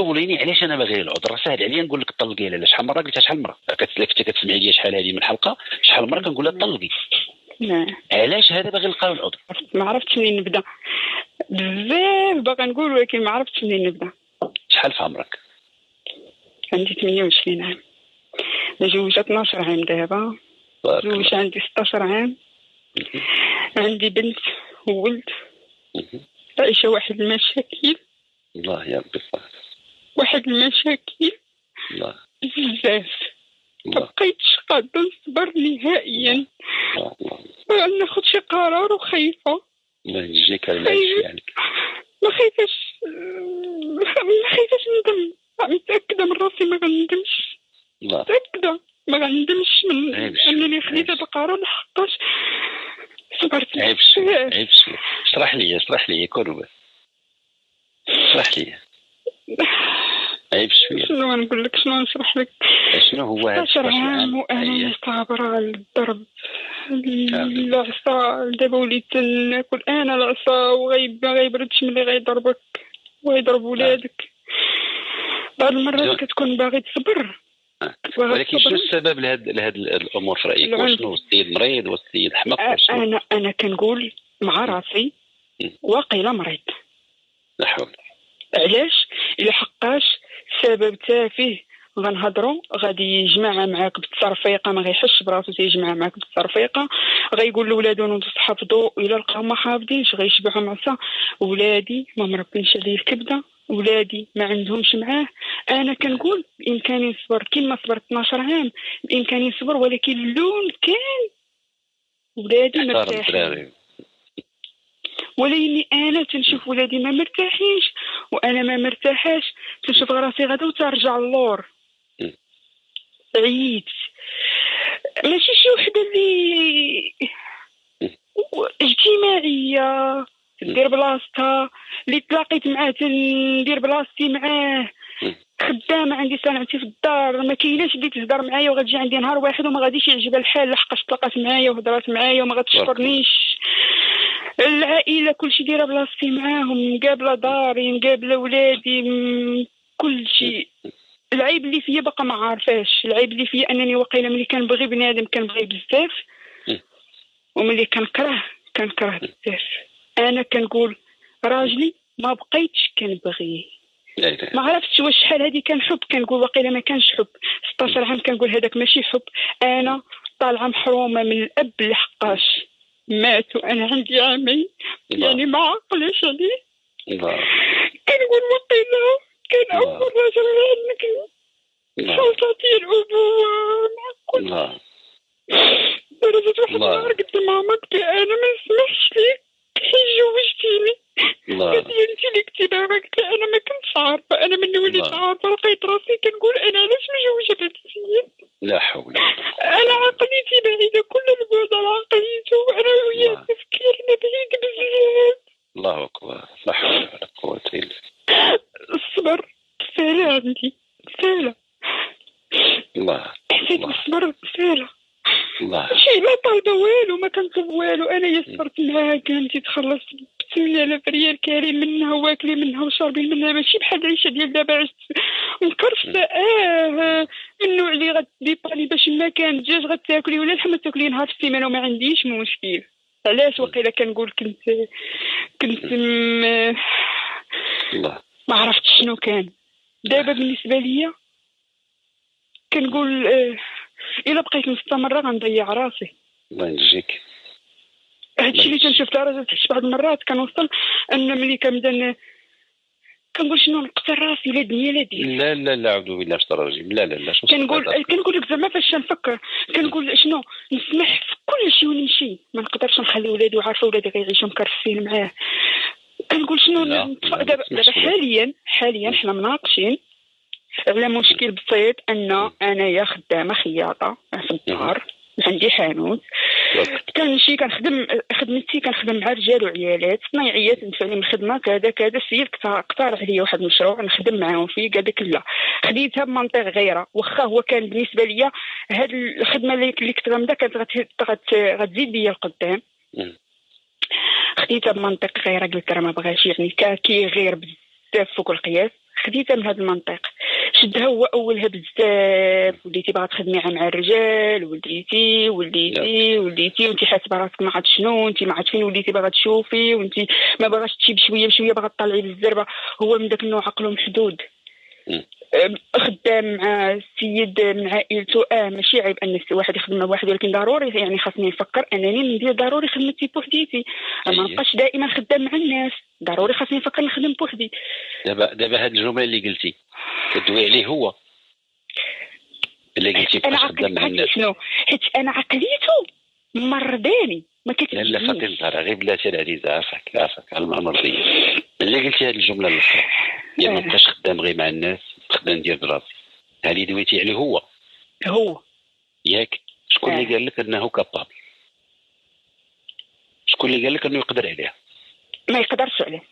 كتسوليني علاش انا باغي العذر، ساهل عليا نقول لك طلقي. لا شحال مره قلتها، شحال مره كنت كتسمعي لي شحال هذه من حلقه، شحال مره كنقول لها طلقي. علاش هذا باغي نلقاو العذر؟ ما عرفتش منين نبدا، بزاف باغا نقول ولكن ما عرفتش منين نبدا. شحال في عمرك؟ عندي 28 عام، متزوجة 12 عام دابا، متزوجة عندي 16 عام، عندي بنت وولد، عايشة واحد المشاكل. الله يا ربي صافي. واحد المشاكل الله بزاف، مبقيتش قادرة نصبر نهائيا. ما ناخدش قرار وخايفة. الله يجيك على هادشي يعني. ما خايفاش ندم، متأكدة من راسي ما غندمش. متأكدة ما غندمش من أنني خديت هذا القرار، لحقاش صبرت. عيب شوية. اشرح لي كون بس. اشرح لي. عيب شوية. شنو نقول لك، شنو نشرح لك؟ شنو هو هذا 16 عام وأنا صابرة على الضرب، العصا. دابا وليت ناكل أنا العصا، وغيبردش ملي غيضربك ويضرب ولادك. بعض المرات كتكون باغي تصبر، ولكن شنو السبب لهاد الامور في رايك؟ وشنو السيد مريض والسيد حمق؟ انا كنقول مع راسي واقيلا مريض. لا حول. علاش؟ الا حقاش سبب تافه غنهضروا، غادي يجمع معاك بالتصرفيقه، ما غيحش براسو تيجمع معاك بالتصرفيقه، غيقول لولادو نوضوا تحافظوا، الا لقاو ما حافظينش غيشبعهم عصا. ولادي ما مربينش عليه الكبده، ولادي ما عندهمش معاه. انا كنقول بامكاني نصبر كما صبرت 12 عام، بامكاني نصبر، ولكن اللون كان ولادي مرتاحين. ولكني انا تنشوف ولادي ما مرتاحينش وانا ما مرتاحاش، تنشوف راسي غدا وترجع اللور. عييت. ماشي شي وحده اللي اجتماعيه دير بلاصتها، اللي تلاقيت معاه تندير بلاصتي معاه، خدامه عندي صنعتي في الدار، ما كايناش اللي تهضر معايا وغتجي عندي نهار واحد وما غاديش يعجبها الحال لحقاش طلقات معايا وهضرات معايا وما غتشكرنيش. العائله كلشي دايره بلاصتي معاهم، مقابله داري، مقابله ولادي، كل شيء. العيب اللي فيا بقى ما عارفاش، العيب اللي فيا انني وقيله ملي كنبغي بنادم كنبغي بزاف، وملي كنكره بزاف. انا كنقول راجلي ما بقيتش كنبغيه، ما عرفتش واش شحال هذه كان حب، كنقول وقيله ما كانش حب. 16 عام كنقول هذاك ماشي حب. انا طالعه محرومه من الاب لحقاش مات وانا عندي عامين، يعني ما عقلش عليه. كنقول وقيله كان اول راجل عندك سلطتي الابوه معقول. درجة واحد النهار قلت لماما، قلت انا ما نسمحش ليك حين جوجتيني. قالت لي انت اللي قلتي لها. قلت لها انا ما كنتش عارفه، انا من وليت عارفه، لقيت راسي كنقول انا علاش مجوجه هاد السيد. لا حول. انا عقليتي بعيده كل البعد على عقليته، وانا وياه تفكيرنا بعيد بزاف. الله اكبر. لا حول ولا قوه الا بالله. الصبر سهله عندي، سهله. الله. حسيت بالصبر سهله. الله. شي لا طالبه والو، ما كنطلب والو. انا يسرت لها، كانت تخلص ب 8000 ريال كاري منها، واكلين منها وشاربين منها، ماشي بحال العيشه ديال دابا عشت مكرفته. من النوع اللي غتديباني باش ما كان الدجاج غتاكلي ولا اللحم تاكلي نهار في السيمانه وما عنديش مشكل. علاش وقيله كنقول كنت الله ما عرفتش شنو كان. دابا بالنسبه ليا كنقول الا بقيت مستمره غنضيع راسي. الله ينجيك. هادشي اللي كنشوف لدرجه بعض المرات كنوصل ان ملي كنبدا كنقول شنو نقتل راسي لا دنيا لا دين. لا اعوذ بالله من الرجيم. لا كنقول لك زعما فاش نفكر كنقول شنو نسمح في كل شيء ونمشي، ما نقدرش نخلي ولادي وعارفه ولادي غيعيشوا مكرفين معاه. كنقول شنو دابا حاليا حنا مناقشين على مشكل بسيط، ان انايا خدامه خياطه في الدار، عندي حانوت، كنمشي كنخدم خدمتي، كنخدم مع رجال وعيالات صنايعيات، ندفع لهم الخدمه كذا. السيد اقترح عليا واحد المشروع نخدم معاهم فيه، قال لك لا خديتها بمنطق غيره، واخا هو كان بالنسبه ليا هاد الخدمه اللي كنت غنبدا كانت غتزيد ليا القدام. خديتها بمنطق غيره، قلت راه ما بغاش يعني كي غير بزاف فوق القياس، خديتها من هذا المنطق. شدها هو اولها بزاف، وليتي باغا تخدمي مع الرجال، وليتي وانت حاسبه راسك ما عاد شنو، انت ما عاد فين وليتي باغا تشوفي، وانت ما باغاش تشي بشويه بشويه، باغا تطلعي بالزربه. هو من داك النوع عقله محدود. خدام مع السيد من عائلته، ماشي عيب ان واحد يخدم مع واحد، ولكن ضروري يعني خاصني نفكر انني ندير ضروري خدمتي بوحديتي، ما نبقاش دائما خدام مع الناس، ضروري خاصني نفكر نخدم بوحدي. دابا هاد الجمله اللي قلتي كدوي عليه هو اللي قلتي بقاش خدام مع الناس. شنو؟ حيت انا عقليته مرداني ما كتجيش. لا فاتن الزهراء، غير بلاتي العزيزه، عافاك على المرضيه. ملي قلتي هاد الجمله الاخرى ديال ما بقاش خدام غير مع الناس، خدام ندير براسي، هذه دويتي عليه هو ياك. شكون اللي قال لك انه كابابل؟ شكون اللي قال لك انه يقدر عليها؟ ما يقدرش عليه.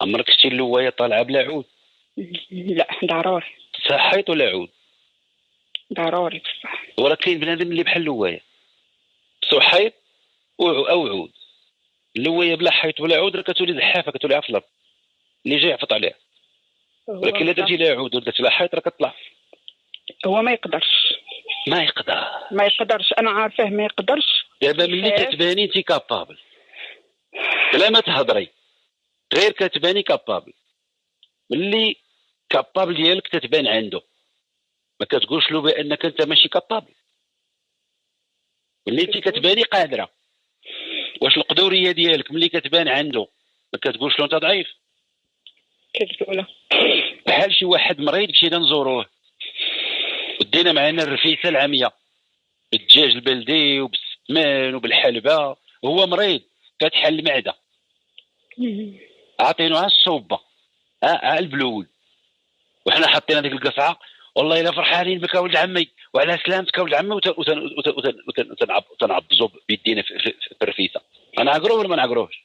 عمرك شتي اللوايه طالعه بلا عود؟ لا ضروري. صحيت ولا عود؟ ضروري بصح. وراه كاين بنادم اللي بحال اللوايه صحيت او عود. اللوايه بلا حيط ولا عود راه كتولي زحافه، كتولي عفلر اللي جاي يعفط عليها. ولكن الا درتي لها عود ودرتي لها حيط راه كتطلع. هو ما يقدرش. ما يقدرش، انا عارفاه ما يقدرش. دابا ملي كتباني انت كابابل بلا ما تهضري، غير كتباني كابابل، ملي كابابل ديالك تتبان عنده، ما كتقولش له بانك انت ماشي كابابل. ملي انت كتباني قادره، واش القدوريه ديالك ملي كتبان عنده ما كتقولش له انت ضعيف؟ كتقولها. بحال شي واحد مريض مشينا نزوروه ودينا معنا الرفيسه العاميه بالدجاج البلدي وبالسمان وبالحلبه، وهو مريض كتحل المعده، عاطينوها الصوبه البلول، وحنا حاطين هذيك القصعه. والله الا فرحانين بك ولد عمي وعلى سلامتك ولد عمي، وتنعبزوا بيدينا في الرفيسه. انا عقروه ولا ما نعقروهش؟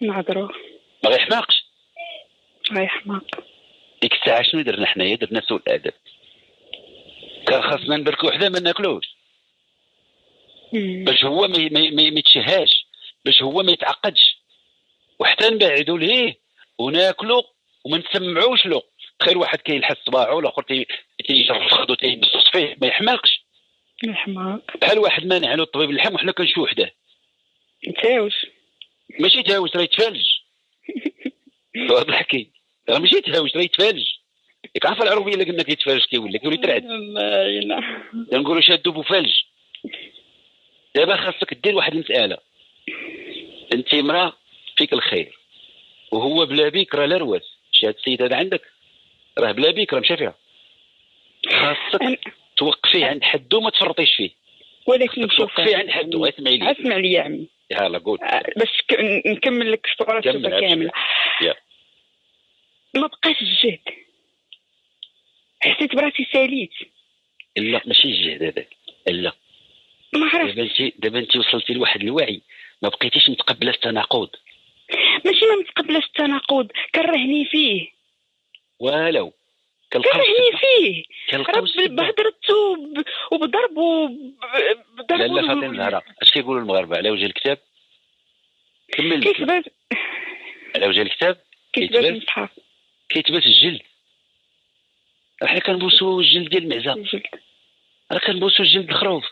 نعقروه. ما غيحماقش. غيحماق. ديك الساعه شنو درنا حنايا؟ درنا سوء الادب. كان خاصنا نبركو وحده ما ناكلوش باش هو ما يتشهاش، باش هو ما يتعقدش، وحتى نبعدوا ليه وناكلو وما نسمعوش له. تخيل واحد كيلحس صباعو والاخر تيجرب خدو تيبصص فيه، ما يحماقش. يحماق بحال واحد مانع له الطبيب اللحم وحنا كنشوفو حداه. يتهاوش. ماشي تهاوش، راه يتفالج. هذا الحكي راه ماشي تهاوش، راه يتفالج. ياك عارف العربيه اللي قلنا كيتفالج كيولي ترعد. الله نقولوا شادو بوفالج. دابا خاصك دير واحد المساله، انت امراه فيك الخير وهو بلا بيك راه لا رواس. شي هاد السيد هذا عندك راه بلا بيك راه مشى فيها. خاصك توقفيه عند حدو وما تفرطيش فيه. ولكن توقفيه عند حدو. اسمع لي يا عمي. يلا قول. باش نكمل لك الصوره كامله. ما بقاش الجهد، حسيت براسي ساليت. لا ماشي الجهد هذاك، لا ما عرفتش. دابا انت وصلتي لواحد الوعي، ما بقيتيش متقبله التناقض. ماشي ما متقبلاش التناقض، كرهني فيه. ولو كرهني فيه رب بهدرته وبضرب لا فاتن الزهراء. اش كيقولوا المغاربه على وجه الكتاب؟ كمل. كيتبات على وجه الكتاب كيتبات الجلد. حنا كنبوسوا الجلد ديال المعزه، راه كنبوسوا الجلد الخروف،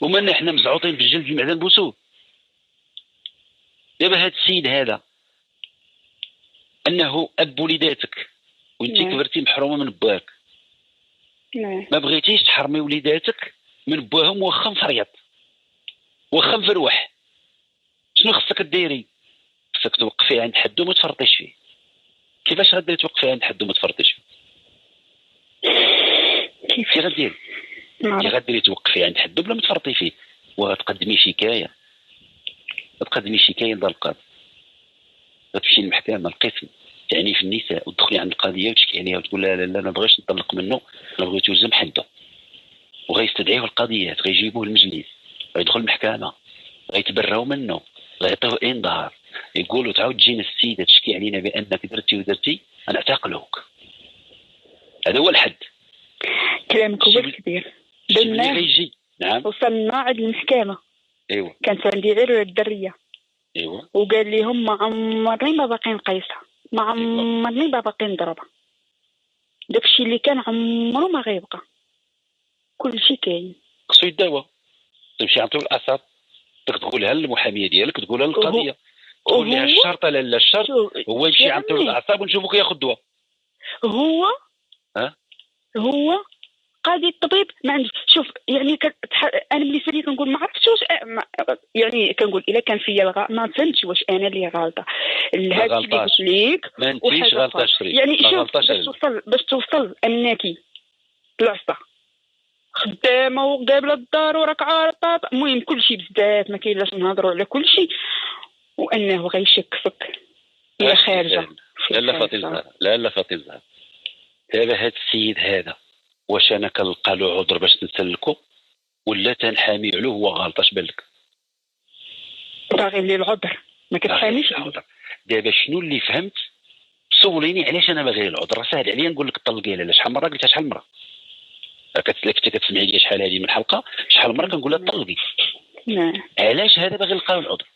ومالنا حنا مزعوطين بالجلد المعزه نبوسوه. دابا هذا السيد هذا انه اب وليداتك وانت كبرتي محرومه من باك، ما بغيتيش تحرمي وليداتك من باهم واخا مفريط واخا مفروح. شنو خصك ديري؟ خصك توقفي عند حد وما تفرطيش فيه. كيفاش غاديري توقفي عند حد وما تفرطيش فيه؟ كيف غاديري؟ غاديري توقفي عند حد بلا ما تفرطي فيه، وغتقدمي شكايه. غتقدمي شكايه لدار القاضي، غتمشي للمحكمه القسم تعني في النساء وتدخلي عند القضيه وتشكي عليها وتقول لا ما بغيتش نطلق منه، انا بغيت يوزم حده. وغيستدعيوه القضيات، غيجيبوه للمجلس، غيدخل المحكمه، غيتبراو منه، غيعطيوه انذار، يقولوا تعاود تجينا السيده تشكي علينا بانك درتي ودرتي نعتقلوك. هذا هو الحد. كلامك هو الكبير. غيجي نعم. وصلنا عند المحكمه. ايوا. كانت عندي غير الدريه. ايوا. وقال لي هم عمري ما باقي نقيسها، ما عمرني باقي نضربها. داكشي اللي كان عمره ما غيبقى، كلشي كاين. خصو يداوى، تمشي عند طبيب الاعصاب، تقولها للمحاميه ديالك، تقولها للقضيه، تقول لها الشرط لا الشرط هو يمشي عند طبيب الاعصاب ونشوفوك ياخذ دواء. هو قاضي الطبيب ما عندوش. شوف يعني انا بالنسبه لي كنقول ما عرفتش واش يعني كنقول الا كان فيا ما فهمتش واش انا اللي غلطه. هذا اللي قلت ليك ما انتيش غلطه شريف، يعني شوف باش توصل انك العصا خدامه وقابله الدار وراك عارفه، المهم كلشي بزاف ما كاين لاش نهضروا على كلشي، وانه غيشكفك الى خارجه. لا فاطمه دابا هذا السيد هذا واش انا كنلقى له عذر باش نسلكو ولا تنحامي عليه هو غلط؟ اش بالك؟ باغي لي العذر ما كتحاميش العذر. دابا شنو اللي فهمت؟ سوليني علاش انا باغي العذر، ساهل عليا نقول لك طلقي. لا شحال مره قلتها، شحال مره كتسمعي لي شحال هذه من حلقه، شحال مره كنقول لها طلقي. علاش هذا باغي نلقاو العذر؟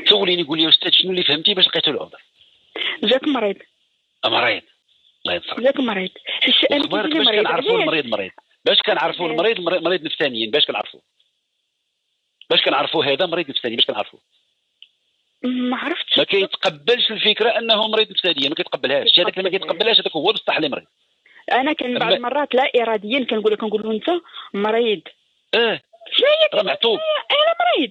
سوليني قول لي استاذ شنو اللي فهمتي باش لقيتو العذر؟ جاك مريض الله ينصرك. جاك مريض باش كنعرفوا المريض باش كنعرفوا المريض مريض نفسانيا، باش كنعرفوا هذا مريض نفساني، باش كنعرفوا ما عرفتش. ما كيتقبلش الفكره انه مريض نفسانيا، ما كيتقبلهاش. هذاك اللي ما كيتقبلهاش هذاك هو بصح اللي مريض. انا كان بعض المرات لا اراديا كنقول له انت مريض. راه معطوب انا مريض.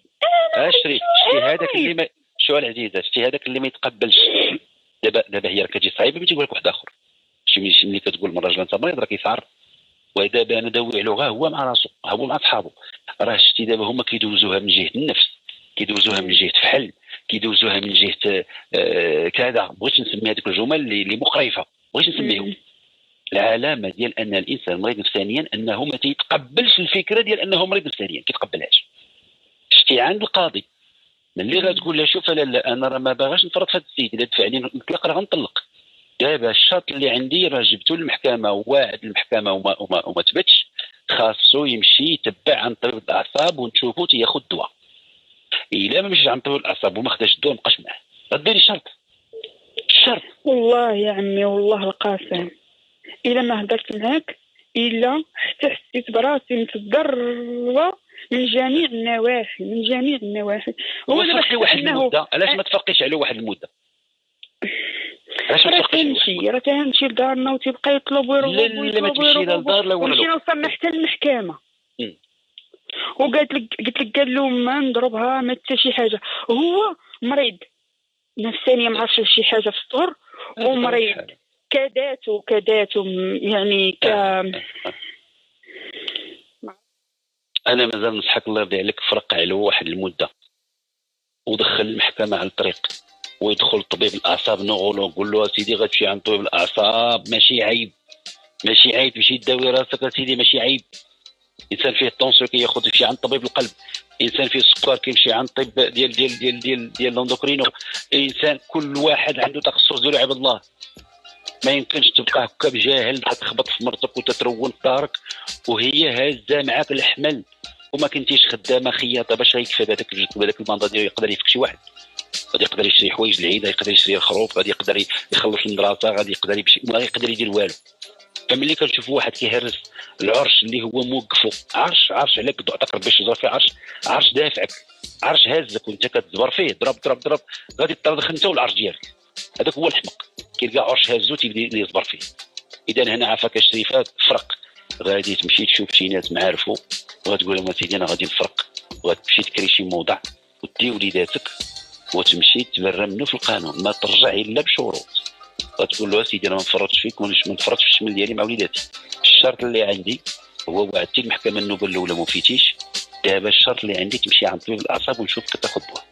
شريف شتي هذاك اللي ما شو العزيزه، شتي هذاك اللي ما يتقبلش. دابا هي راه كتجي صعيبه باش تقول لك واحد اخر. شي ملي كتقول من راجل انت مريض راه كيسعر، ودابا انا داوي عليه هو مع راسو، هو مع صحابه. راه شتي دابا هما كيدوزوها من جهه النفس، كيدوزوها من جهه فحل، كيدوزوها من جهه كذا. بغيتش نسمي هذيك الجمل اللي مقرفه، بغيتش نسميهم. العلامه ديال ان الانسان مريض نفسانيا انه ما تيتقبلش الفكره ديال انه مريض نفسانيا، كيتقبلهاش. شتي عند القاضي ملي غتقول له شوف لا انا راه ما باغاش نفرط في هذا السيد، الا دفع لي نطلق راه غنطلق. دابا الشرط اللي عندي راه جبتو للمحكمه وواعد المحكمه وما تبتش، خاصو يمشي يتبع عن طبيب الاعصاب ونشوفو تياخذ دواء. الا ما مشيش عن طبيب الاعصاب وما خداش الدواء مابقاش معاه. غديري الشرط والله يا عمي والله القاسم الا ما هضرت معاك الا حتى حسيت براسي متضرره من جميع النواحي. هو فرق لي واحد المده، علاش ما تفرقيش عليه واحد المده؟ علاش ما تفرقيش؟ راه تنمشي لدارنا وتيبقى يطلب ويروح لا ما تمشي للدار لا والو. مشينا وصلنا حتى للمحكمه وقالت لك قال له ما نضربها ما حتى شي حاجه. هو مريض نفسانيا ما عرفش شي حاجه في الصغر ومريض كذاته يعني انا مازال نصحك الله يرضي عليك فرق عليه واحد المده ودخل المحكمه على الطريق ويدخل طبيب الاعصاب نغولو قول له سيدي غتمشي عند طبيب الاعصاب، ماشي عيب ماشي داوي راسك سيدي، ماشي عيب. انسان فيه الطونسيون كياخذ يمشي عند طبيب القلب، انسان فيه السكر كيمشي عند طبيب ديال الاندوكرينو. انسان كل واحد عنده تخصص ديالو عباد الله. ما يمكنش تبقى هكا بجاهل تخبط في مرتك وتترون في دارك وهي هازه معاك الحمل وما كنتيش خدامه خياطه باش غيكفى هذاك المنضه ديالو. يقدر يفك شي واحد، غادي يقدر يشري حوايج العيد، يقدر يشري الخروف، غادي يقدر يخلص المدرسه، غادي يقدر يمشي، ما يقدر يدير والو. فملي كنشوف واحد كيهرس العرش اللي هو موقفه عرش عليك عطاك ربي شجر فيه عرش دافعك، عرش هازك وانت كتزبر فيه ضرب غادي تطردخ انت والعرش ديالك. هذاك هو الحمق، كيلقى عرش هازو تيبدا يصبر فيه. اذا هنا عافاك الشريفات فرق، غادي تمشي تشوف شي ناس معارفو وغتقول لهم سيدي انا غادي نفرق، وغتمشي تكري شي موضع ودي وليداتك وتمشي تبرى منه في القانون، ما ترجع الا بشروط. غتقول له سيدي انا ما نفرطش فيك وما نفرطش في الشمل ديالي مع وليداتي. الشرط اللي عندي هو وعدتي المحكمه النوبه الاولى ما فيتيش، دابا الشرط اللي عندي تمشي عند طبيب الاعصاب ونشوفك تاخذ دواء.